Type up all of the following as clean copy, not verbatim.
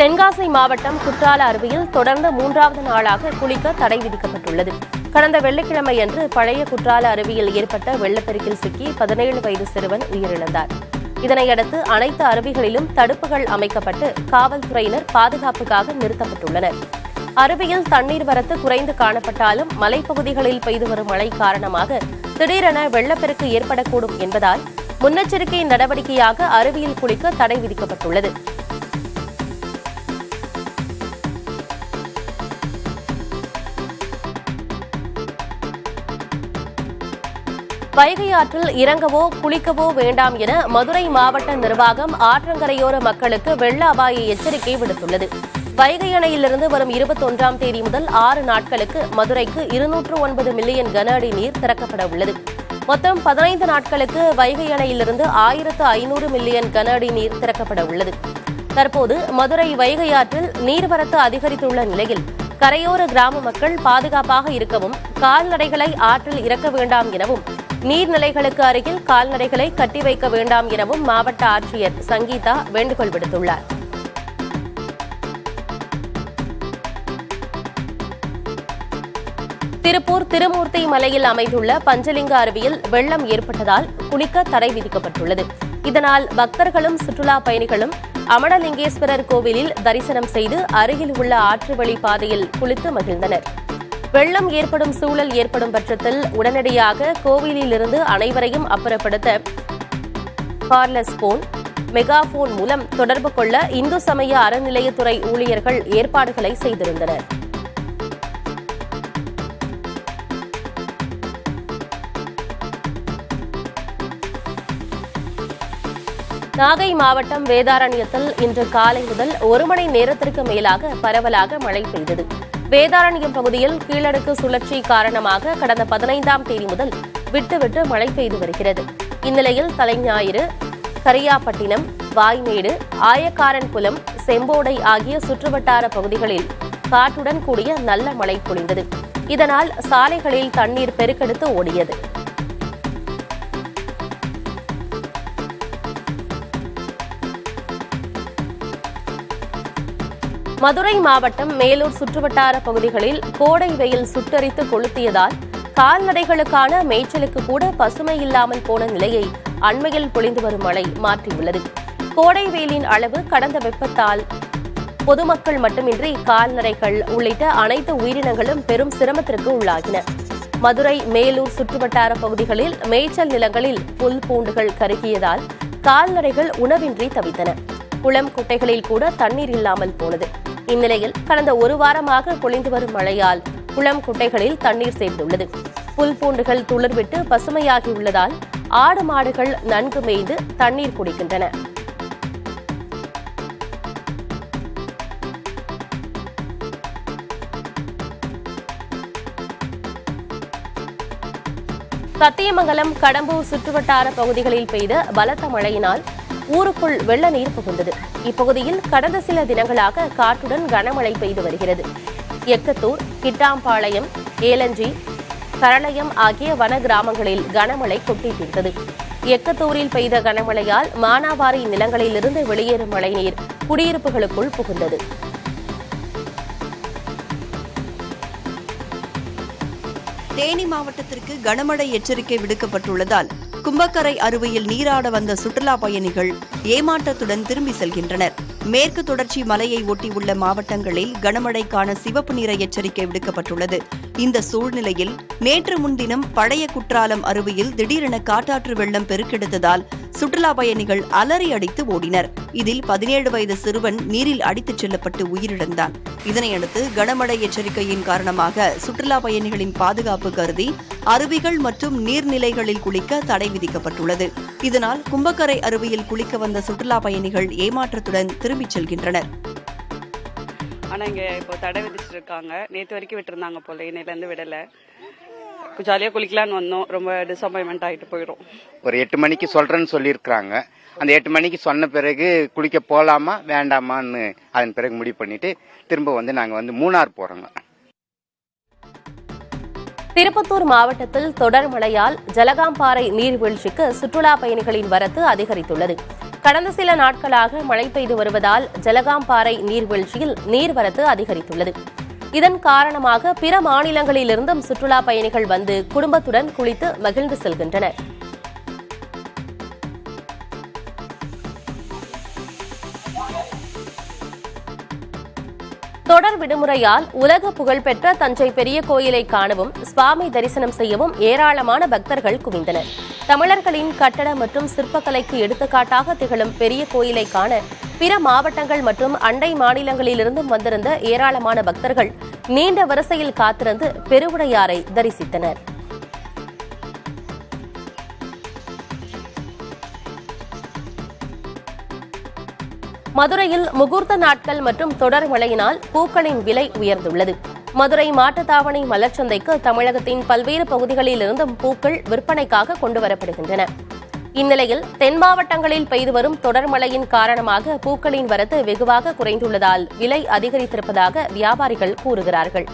தென்காசி மாவட்டம் குற்றால அருவியில் தொடர்ந்து 3வது நாளாக குளிக்க தடை விதிக்கப்பட்டுள்ளது. கடந்த வெள்ளிக்கிழமையன்று பழைய குற்றால அருவியில் ஏற்பட்ட வெள்ளப்பெருக்கில் சிக்கி 17 வயது சிறுவன் உயிரிழந்தார். இதனையடுத்து அனைத்து அருவிகளிலும் தடுப்புகள் அமைக்கப்பட்டு காவல்துறையினர் பாதுகாப்புக்காக நிறுத்தப்பட்டுள்ளனர். அருவியில் தண்ணீர் வரத்து குறைந்து காணப்பட்டாலும் மலைப்பகுதிகளில் பெய்து வரும் மழை காரணமாக திடீரென வெள்ளப்பெருக்கு ஏற்படக்கூடும் என்பதால் முன்னெச்சரிக்கை நடவடிக்கையாக அருவியில் குளிக்க தடை விதிக்கப்பட்டுள்ளது. வைகை ஆற்றில் இறங்கவோ குளிக்கவோ வேண்டாம் என மதுரை மாவட்ட நிர்வாகம் ஆற்றங்கரையோர மக்களுக்கு வெள்ள அபாய எச்சரிக்கை விடுத்துள்ளது. வைகை அணையிலிருந்து வரும் 21ஆம் தேதி முதல் 6 நாட்களுக்கு மதுரைக்கு 209 மில்லியன் கன அடி நீர் திறக்கப்பட உள்ளது. மொத்தம் 15 நாட்களுக்கு வைகை அணையிலிருந்து 1500 மில்லியன் கன அடி நீர் திறக்கப்பட உள்ளது. தற்போது மதுரை வைகை ஆற்றில் நீர்வரத்து அதிகரித்துள்ள நிலையில் கரையோர கிராம மக்கள் பாதுகாப்பாக இருக்கவும் கால்நடைகளை ஆற்றில் இறக்க வேண்டாம் எனவும் நீர்நிலைகளுக்கு அருகில் கால்நடைகளை கட்டி வைக்க வேண்டாம் எனவும் மாவட்ட ஆட்சியர் சங்கீதா வேண்டுகோள் விடுத்துள்ளார். திருப்பூர் திருமூர்த்தி மலையில் அமைந்துள்ள பஞ்சலிங்க அருவியில் வெள்ளம் ஏற்பட்டதால் குளிக்க தடை விதிக்கப்பட்டுள்ளது. இதனால் பக்தர்களும் சுற்றுலா பயணிகளும் அமடலிங்கேஸ்வரர் கோவிலில் தரிசனம் செய்து அருகில் உள்ள ஆற்று வழி பாதையில் குளித்து மகிழ்ந்தனர். வெள்ளம் ஏற்படும் சூழல் ஏற்படும் பட்சத்தில் உடனடியாக கோவிலிலிருந்து அனைவரையும் அப்புறப்படுத்த கார்லஸ் போன், மெகாபோன் மூலம் தொடர்பு கொள்ள இந்து சமய அறநிலையத்துறை ஊழியர்கள் ஏற்பாடுகளை செய்திருந்தனர். நாகை மாவட்டம் வேதாரண்யத்தில் இன்று காலை முதல் 1 மணி நேரத்திற்கு மேலாக பரவலாக மழை பெய்தது. வேதாரண்யம் பகுதியில் கீழடுக்கு சுழற்சி காரணமாக கடந்த 15ஆம் தேதி முதல் விட்டு மழை பெய்து வருகிறது. இந்நிலையில் தலைஞாயிறு, கரியாப்பட்டினம், வாய்மேடு, ஆயக்காரன்புலம், செம்போடை ஆகிய சுற்றுவட்டார பகுதிகளில் காற்றுடன் கூடிய நல்ல மழை பொழிந்தது. இதனால் சாலைகளில் தண்ணீர் பெருக்கெடுத்து ஓடியது. மதுரை மாவட்டம் மேலூர் சுற்றுவட்டார பகுதிகளில் கோடை வெயில் சுட்டரித்து கொளுத்தியதால் கால்நடைகளுக்கான மேய்ச்சலுக்கு கூட பசுமை இல்லாமல் போன நிலையை அண்மையில் பொழிந்து வரும் மழை மாற்றியுள்ளது. கோடை வெயிலின் அளவு கடந்த வெப்பத்தால் பொதுமக்கள் மட்டுமின்றி கால்நடைகள் உள்ளிட்ட அனைத்து உயிரினங்களும் பெரும் சிரமத்திற்கு உள்ளாகின. மதுரை மேலூர் சுற்றுவட்டார பகுதிகளில் மேய்ச்சல் நிலங்களில் புல் பூண்டுகள் கருகியதால் கால்நடைகள் உணவின்றி தவித்தன. குளம் குட்டைகளில் கூட தண்ணீர் இல்லாமல் போனது. இந்நிலையில் கடந்த 1 வாரமாக பொழிந்து வரும் மழையால் குளம் குட்டைகளில் தண்ணீர் சேர்ந்துள்ளது. புல் பூண்டுகள் துளிர்விட்டு பசுமையாகியுள்ளதால் ஆடு மாடுகள் நன்கு மேய்ந்து தண்ணீர் குடிக்கின்றன. சத்தியமங்கலம், கடம்பூர் சுற்றுவட்டார பகுதிகளில் பெய்த பலத்த மழையினால் ஊருக்குள் வெள்ள நீர் புகுந்தது. இப்பகுதியில் கடந்த சில தினங்களாக காற்றுடன் கனமழை பெய்து வருகிறது. எக்கத்தூர், கிட்டாம்பாளையம், ஏலஞ்சி, கரளையம் ஆகிய வன கிராமங்களில் கனமழை கொட்டி தீர்த்தது. எக்கத்தூரில் பெய்த கனமழையால் மானாவாரி நிலங்களிலிருந்து வெளியேறும் மழைநீர் குடியிருப்புகளுக்குள் புகுந்தது. தேனி மாவட்டத்திற்கு கனமழை எச்சரிக்கை விடுக்கப்பட்டுள்ளதால் கும்பக்கரை அருவியில் நீராட வந்த சுற்றுலா பயணிகள் ஏமாற்றத்துடன் திரும்பி செல்கின்றனர். மேற்கு தொடர்ச்சி மலையை ஒட்டியுள்ள மாவட்டங்களில் கனமழைக்கான சிவப்பு நிற எச்சரிக்கை விடுக்கப்பட்டுள்ளது. இந்த சூழ்நிலையில் நேற்று முன்தினம் பழைய குற்றாலம் அருவியில் திடீரென காட்டாற்று வெள்ளம் பெருக்கெடுத்ததால் சுற்றுலா பயணிகள் அலறி அடித்து ஓடினர். இதில் 17 வயது சிறுவன் நீரில் அடித்துச் செல்லப்பட்டு உயிரிழந்தான். இதனையடுத்து கனமழை எச்சரிக்கையின் காரணமாக சுற்றுலா பயணிகளின் பாதுகாப்பு கருதி அருவிகள் மற்றும் நீர்நிலைகளில் குளிக்க தடை விதிக்கப்பட்டுள்ளது. இதனால் கும்பக்கரை அருவியில் குளிக்க வந்த சுற்றுலா பயணிகள் ஏமாற்றத்துடன் திரும்பிச் செல்கின்றனர். ஆனா இங்க இப்போ தடை விதிச்சிட்டு இருக்காங்க. நேற்று வரைக்கும் விட்டுருந்தாங்க போல, இன்னையில இருந்து விடல. ஜாலியா குளிக்கலான்னு வந்தோம். ரொம்ப டிசப்பாயின்மெண்ட் ஆகிட்டு போயிடும். ஒரு 8 மணிக்கு சொல்றேன்னு சொல்லியிருக்கிறாங்க. அந்த 8 மணிக்கு சொன்ன பிறகு குளிக்க போலாமா வேண்டாமான்னு அதன் பிறகு முடிவு பண்ணிட்டு திரும்ப வந்து நாங்க மூணார் போறோங்க. திருப்பத்தூர் மாவட்டத்தில் தொடர் மழையால் ஜலகாம்பாறை நீர்வீழ்ச்சிக்கு சுற்றுலா பயணிகளின் வரத்து அதிகரித்துள்ளது. கடந்த சில நாட்களாக மழை பெய்து வருவதால் ஜலகாம்பாறை நீர்வீழ்ச்சியில் நீர்வரத்து அதிகரித்துள்ளது. இதன் காரணமாக பிற மாநிலங்களிலிருந்தும் சுற்றுலா பயணிகள் வந்து குடும்பத்துடன் குளித்து மகிழ்ந்து செல்கின்றனர். தொடர் விடுமுறையால் உலக புகழ்பெற்ற தஞ்சை பெரிய கோயிலை காணவும் சுவாமி தரிசனம் செய்யவும் ஏராளமான பக்தர்கள் குவிந்தனர். தமிழர்களின் கட்டட மற்றும் சிற்பக்கலைக்கு எடுத்துக்காட்டாக திகழும் பெரிய கோயிலை காண பிற மாவட்டங்கள் மற்றும் அண்டை மாநிலங்களிலிருந்தும் வந்திருந்த ஏராளமான பக்தர்கள் நீண்ட வரிசையில் காத்திருந்து பெருவுடையாரை தரிசித்தனர். மதுரையில் முகூர்த்த நாட்கள் மற்றும் தொடர் மழையினால் பூக்களின் விலை உயர்ந்துள்ளது. மதுரை மாட்டுத்தாவணி மலர்ச்சந்தைக்கு தமிழகத்தின் பல்வேறு பகுதிகளிலிருந்தும் பூக்கள் விற்பனைக்காக கொண்டுவரப்படுகின்றன. இந்நிலையில் தென் மாவட்டங்களில் பெய்து வரும் தொடர் மழையின் காரணமாக பூக்களின் வரத்து வெகுவாக குறைந்துள்ளதால் விலை அதிகரித்திருப்பதாக வியாபாரிகள் கூறுகிறார்கள்.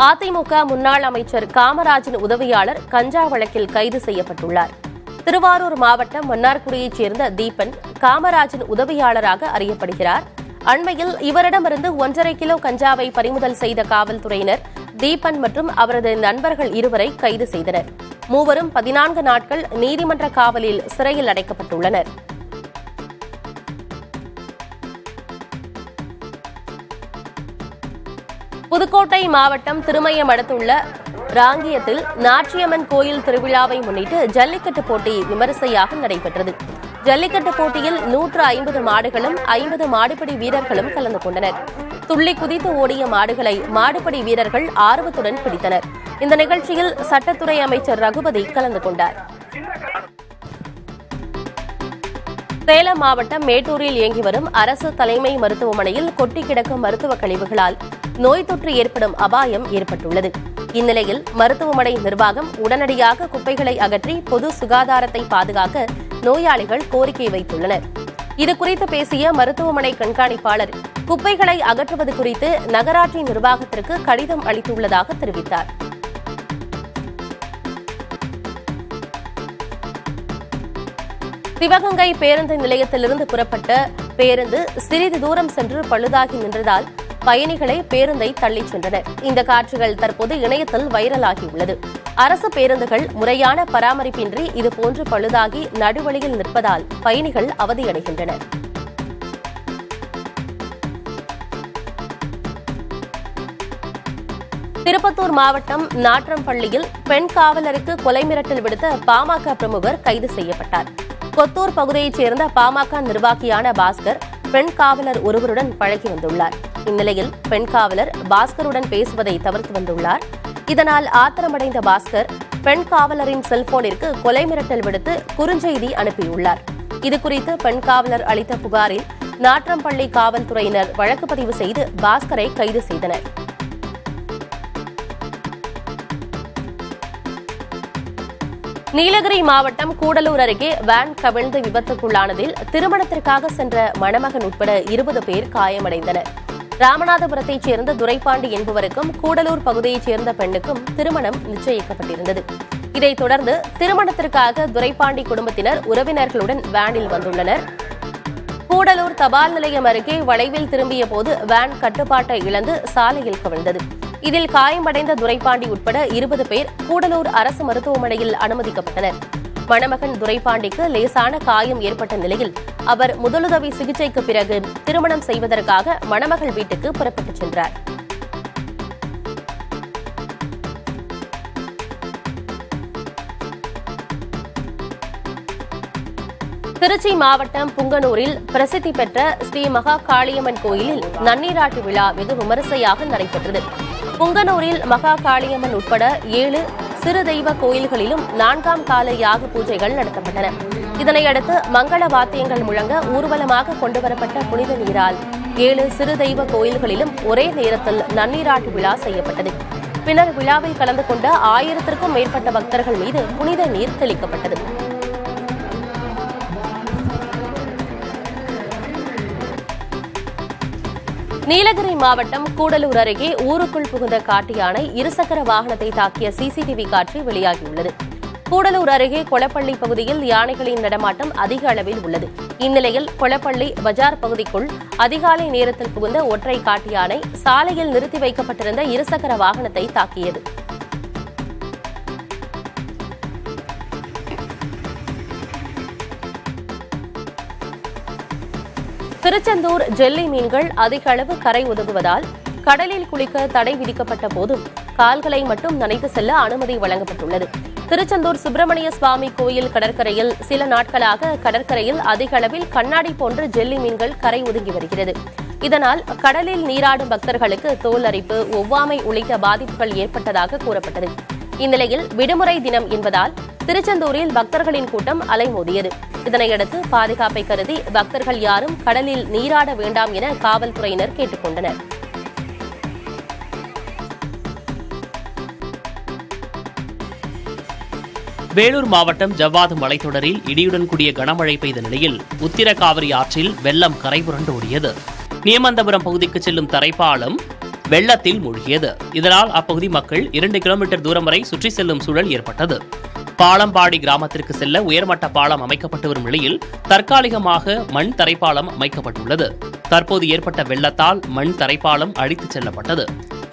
அதிமுக முன்னாள் அமைச்சர் காமராஜின் உதவியாளர் கஞ்சா வழக்கில் கைது செய்யப்பட்டுள்ளார். திருவாரூர் மாவட்டம் மன்னார்குடியைச் சேர்ந்த தீபன் காமராஜின் உதவியாளராக அறியப்படுகிறார். அண்மையில் இவரிடமிருந்து 1.5 கிலோ கஞ்சாவை பறிமுதல் செய்த காவல்துறையினர் தீபன் மற்றும் அவரது நண்பர்கள் இருவரை கைது செய்தனர். மூவரும் 14 நாட்கள் நீதிமன்ற காவலில் சிறையில் அடைக்கப்பட்டுள்ளனர். புதுக்கோட்டை மாவட்டம் திருமயம் அடுத்துள்ள ராங்கியத்தில் நாச்சியம்மன் கோயில் திருவிழாவை முன்னிட்டு ஜல்லிக்கட்டு போட்டி விமரிசையாக நடைபெற்றது. ஜல்லிக்கட்டு போட்டியில் 150 மாடுகளும் 50 மாடுபிடி வீரர்களும் கலந்து கொண்டனர். துள்ளி குதித்து ஓடிய மாடுகளை மாடுபிடி வீரர்கள் ஆர்வத்துடன் பிடித்தனர். இந்த நிகழ்ச்சியில் சட்டத்துறை அமைச்சர் ரகுபதி கலந்து கொண்டார். சேலம் மாவட்டம் மேட்டூரில் இயங்கி வரும் அரசு தலைமை மருத்துவமனையில் கொட்டி கிடக்கும் மருத்துவ கழிவுகளால் நோய் தொற்று ஏற்படும் அபாயம் ஏற்பட்டுள்ளது. இந்நிலையில் மருத்துவமனை நிர்வாகம் உடனடியாக குப்பைகளை அகற்றி பொது சுகாதாரத்தை பாதுகாக்க நோயாளிகள் கோரிக்கை வைத்துள்ளனர். இதுகுறித்து பேசிய மருத்துவமனை கண்காணிப்பாளர் குப்பைகளை அகற்றுவது குறித்து நகராட்சி நிர்வாகத்திற்கு கடிதம் அளித்துள்ளதாக தெரிவித்தார். சிவகங்கை பேருந்து நிலையத்திலிருந்து புறப்பட்ட பேருந்து சிறிது தூரம் சென்று பழுதாகி நின்றதால் பயணிகளை பேருந்தை தள்ளிச் சென்றனர். இந்த காட்சிகள் தற்போது இணையத்தில் வைரலாகியுள்ளது. அரசு பேருந்துகள் முறையான பராமரிப்பின்றி இதுபோன்று பழுதாகி நடுவழியில் நிற்பதால் பயணிகள் அவதியடைகின்றனர். திருப்பத்தூர் மாவட்டம் நாற்றம்பள்ளியில் பெண் காவலருக்கு கொலை மிரட்டல் விடுத்த பாமக பிரமுகர் கைது செய்யப்பட்டார். கொத்தூர் பகுதியைச் சேர்ந்த பாமக நிர்வாகியான பாஸ்கர் பெண் காவலர் ஒருவருடன் பழகி வந்துள்ளார். இந்நிலையில் பெண் காவலர் பாஸ்கருடன் பேசுவதை தவிர்த்து வந்துள்ளார். இதனால் ஆத்திரமடைந்த பாஸ்கர் பெண் காவலரின் செல்போனிற்கு கொலை மிரட்டல் விடுத்து குறுஞ்செய்தி அனுப்பியுள்ளார். இதுகுறித்து பெண் காவலர் அளித்த புகாரில் நாற்றம்பள்ளி காவல்துறையினர் வழக்கு பதிவு செய்து பாஸ்கரை கைது செய்தனர். நீலகிரி மாவட்டம் கூடலூர் அருகே வேன் கவிழ்ந்து விபத்துக்குள்ளானதில் திருமணத்திற்காக சென்ற மணமகன் உட்பட 20 பேர் காயமடைந்தனர். ராமநாதபுரத்தைச் சேர்ந்த துரைப்பாண்டி என்பவருக்கும் கூடலூர் பகுதியைச் சேர்ந்த பெண்ணுக்கும் திருமணம் நிச்சயிக்கப்பட்டிருந்தது. இதைத் தொடர்ந்து திருமணத்திற்காக துரைப்பாண்டி குடும்பத்தினர் உறவினர்களுடன் வேனில் வந்துள்ளனர். கூடலூர் தபால் நிலையம் அருகே வளைவில் திரும்பிய போது வேன் கட்டுப்பாட்டை இழந்து சாலையில் கவிழ்ந்தது. இதில் காயமடைந்த துரைப்பாண்டி உட்பட 20 பேர் கூடலூர் அரசு மருத்துவமனையில் அனுமதிக்கப்பட்டனர். மணமகன் துரைப்பாண்டிக்கு லேசான காயம் ஏற்பட்ட நிலையில் அவர் முதலுதவி சிகிச்சைக்கு பிறகு திருமணம் செய்வதற்காக மணமகள் வீட்டுக்கு புறப்பட்டுச் சென்றார். திருச்சி மாவட்டம் புங்கனூரில் பிரசித்தி பெற்ற ஸ்ரீ மகா காளியம்மன் கோயிலில் நன்னீராட்டு விழா வெகு விமரிசையாக நடைபெற்றது. புங்கனூரில் மகா காளியம்மன் உட்பட 7 சிறு தெய்வ கோயில்களிலும் 4ஆம் கால யாக பூஜைகள் நடத்தப்பட்டன. இதனையடுத்து மங்கள வாத்தியங்கள் முழங்க ஊர்வலமாக கொண்டுவரப்பட்ட புனித நீரால் 7 சிறு தெய்வ கோயில்களிலும் ஒரே நேரத்தில் நன்னீராட்டு விழா செய்யப்பட்டது. பின்னர் விழாவில் கலந்து கொண்ட 1000த்திற்கும் மேற்பட்ட பக்தர்கள் மீது புனித நீர் தெளிக்கப்பட்டது. நீலகிரி மாவட்டம் கூடலூர் அருகே ஊருக்குள் புகுந்த காட்டு யானை இருசக்கர வாகனத்தை தாக்கிய சிசிடிவி காட்சி வெளியாகியுள்ளது. கூடலூர் அருகே கொளப்பள்ளி பகுதியில் யானைகளின் நடமாட்டம் அதிக அளவில் உள்ளது. இந்நிலையில் கொளப்பள்ளி பஜார் பகுதிக்குள் அதிகாலை நேரத்தில் புகுந்த ஒற்றை காட்டு யானை சாலையில் நிறுத்தி வைக்கப்பட்டிருந்த இருசக்கர வாகனத்தை தாக்கியது. திருச்செந்தூர் ஜெல்லி மீன்கள் அதிக அளவு கரை ஒதுங்குவதால் கடலில் குளிக்க தடை விதிக்கப்பட்ட போதும் கால்களை மட்டும் நனைத்து செல்ல அனுமதி வழங்கப்பட்டுள்ளது. திருச்செந்தூர் சுப்பிரமணிய சுவாமி கோயில் கடற்கரையில் சில நாட்களாக கடற்கரையில் அதிக அளவில் கண்ணாடி போன்ற ஜெல்லி மீன்கள் கரை ஒதுங்கி வருகிறது. இதனால் கடலில் நீராடும் பக்தர்களுக்கு தோல் அரிப்பு, ஒவ்வாமை உள்ளிட்ட பாதிப்புகள் ஏற்பட்டதாக கூறப்பட்டது. இந்நிலையில் விடுமுறை தினம் என்பதால் திருச்செந்தூரில் பக்தர்களின் கூட்டம் அலைமோதியது. இதனையடுத்து பாதுகாப்பை கருதி பக்தர்கள் யாரும் கடலில் நீராட வேண்டாம் என காவல்துறையினர் கேட்டுக் கொண்டனர். வேலூர் மாவட்டம் ஜவ்வாது மலைத்தொடரில் இடியுடன் கூடிய கனமழை பெய்த நிலையில் உத்திரகாவிரி ஆற்றில் வெள்ளம் கரைபுரண்டு ஓடியது. நியமந்தபுரம் பகுதிக்கு செல்லும் தரைப்பாலம் வெள்ளத்தில் மூழ்கியது. இதனால் அப்பகுதி மக்கள் 2 கிலோமீட்டர் தூரம் வரை சுற்றி செல்லும் சூழல் ஏற்பட்டது. பாலம்பாடி கிராமத்திற்கு செல்ல உயர்மட்ட பாலம் அமைக்கப்பட்டு வரும் நிலையில் தற்காலிகமாக மண் தரைப்பாலம் அமைக்கப்பட்டுள்ளது. தற்போது ஏற்பட்ட வெள்ளத்தால் மண் தரைப்பாலம் அடித்துச் செல்லப்பட்டது.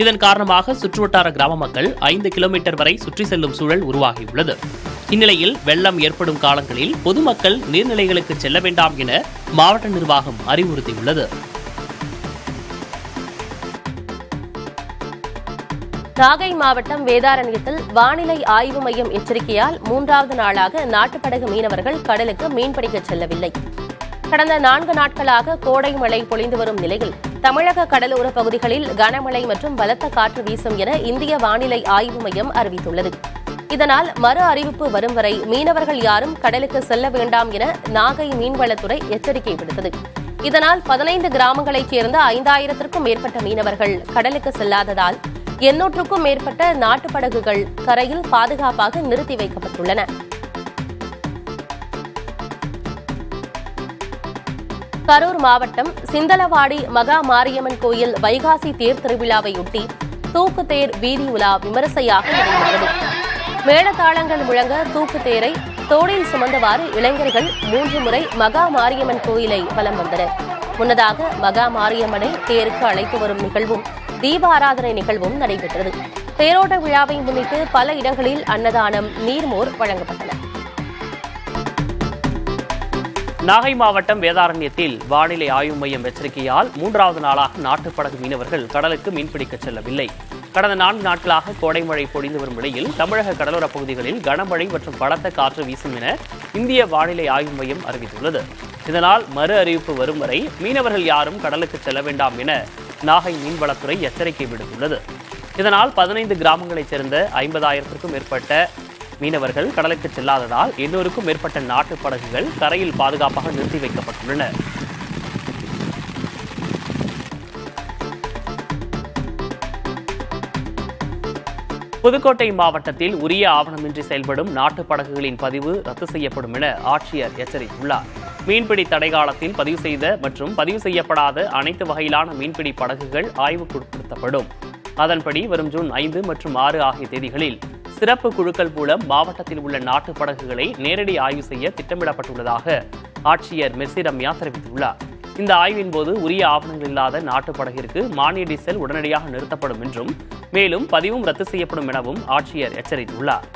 இதன் காரணமாக சுற்றுவட்டார கிராம மக்கள் 5 கிலோமீட்டர் வரை சுற்றி செல்லும் சூழல் உருவாகியுள்ளது. இந்நிலையில் வெள்ளம் ஏற்படும் காலங்களில் பொதுமக்கள் நீர்நிலைகளுக்கு செல்ல வேண்டாம் என மாவட்ட நிர்வாகம் அறிவுறுத்தியுள்ளது. நாகை மாவட்டம் வேதாரண்யத்தில் வானிலை ஆய்வு மையம் எச்சரிக்கையால் 3வது நாளாக நாட்டுப்படகு மீனவர்கள் கடலுக்கு மீன்பிடிக்க செல்லவில்லை. கடந்த 4 நாட்களாக கோடை மழை பொழிந்து வரும் நிலையில் தமிழக கடலோர பகுதிகளில் கனமழை மற்றும் பலத்த காற்று வீசும் என இந்திய வானிலை ஆய்வு மையம் அறிவித்துள்ளது. இதனால் மறு அறிவிப்பு வரும் வரை மீனவர்கள் யாரும் கடலுக்கு செல்ல வேண்டாம் என நாகை மீன்வளத்துறை எச்சரிக்கை விடுத்தது. இதனால் 15 கிராமங்களைச் சேர்ந்த 5000த்திற்கும் மேற்பட்ட மீனவர்கள் கடலுக்கு செல்லாததால் 800க்கும் மேற்பட்ட நாட்டுப்படகுகள் கரையில் பாதுகாப்பாக நிறுத்தி வைக்கப்பட்டுள்ளன. கரூர் மாவட்டம் சிந்தலவாடி மகா மாரியம்மன் கோயில் வைகாசி தேர் திருவிழாவையொட்டி தூக்கு தேர் வீதி உலா விமரிசையாக நடைபெற்றது. மேளதாளங்கள் முழங்க தூக்கு தேரை தோளில் சுமந்தவாறு இளைஞர்கள் 3 முறை மகா மாரியம்மன் கோயிலை வலம் வந்தனர். முன்னதாக மகா மாரியம்மனை தேருக்கு அழைத்து வரும் நிகழ்வும் தீபாராதனை நிகழ்வும் நடைபெற்றது. தேரோட்ட விழாவை முன்னிட்டு பல இடங்களில் அன்னதானம், நீர்மோர் வழங்கப்பட்டன. நாகை மாவட்டம் வேதாரண்யத்தில் வானிலை ஆய்வு மையம் எச்சரிக்கையால் 3வது நாளாக நாட்டுப்படகு மீனவர்கள் கடலுக்கு மீன்பிடிக்க செல்லவில்லை. கடந்த 4 நாட்களாக கோடை மழை பொழிந்து வரும் நிலையில் தமிழக கடலோரப் பகுதிகளில் கனமழை மற்றும் பலத்த காற்று வீசும் என இந்திய வானிலை ஆய்வு மையம் அறிவித்துள்ளது. இதனால் மறு அறிவிப்பு வரும் வரை மீனவர்கள் யாரும் கடலுக்கு செல்ல வேண்டாம் என நாகை மீன்வளத்துறை எச்சரிக்கை விடுத்துள்ளது. இதனால் 15 கிராமங்களைச் சேர்ந்த 50,000த்திற்கும் மேற்பட்ட மீனவர்கள் கடலுக்கு செல்லாததால் 800க்கும் மேற்பட்ட நாட்டு படகுகள் கரையில் பாதுகாப்பாக நிறுத்தி வைக்கப்பட்டுள்ளன. புதுக்கோட்டை மாவட்டத்தில் உரிய ஆவணமின்றி செயல்படும் நாட்டு படகுகளின் பதிவு ரத்து செய்யப்படும் என ஆட்சியர் எச்சரித்துள்ளார். மீன்பிடி தடை காலத்தில் பதிவு செய்த மற்றும் பதிவு செய்யப்படாத அனைத்து வகையிலான மீன்பிடி படகுகள் ஆய்வுக்குட்படுத்தப்படும். அதன்படி வரும் ஜூன் 5 மற்றும் 6 ஆகிய தேதிகளில் சிறப்பு குழுக்கள் மூலம் மாவட்டத்தில் உள்ள நாட்டு படகுகளை நேரடி ஆய்வு செய்ய திட்டமிடப்பட்டுள்ளதாக ஆட்சியர் மெர்சி ரம்யா தெரிவித்துள்ளார். இந்த ஆய்வின் போது உரிய ஆவணங்கள் இல்லாத நாட்டு படகிற்கு மானிய டீசல் உடனடியாக நிறுத்தப்படும் என்றும் மேலும் பதிவும் ரத்து செய்யப்படும் எனவும் ஆட்சியர் எச்சரித்துள்ளார்.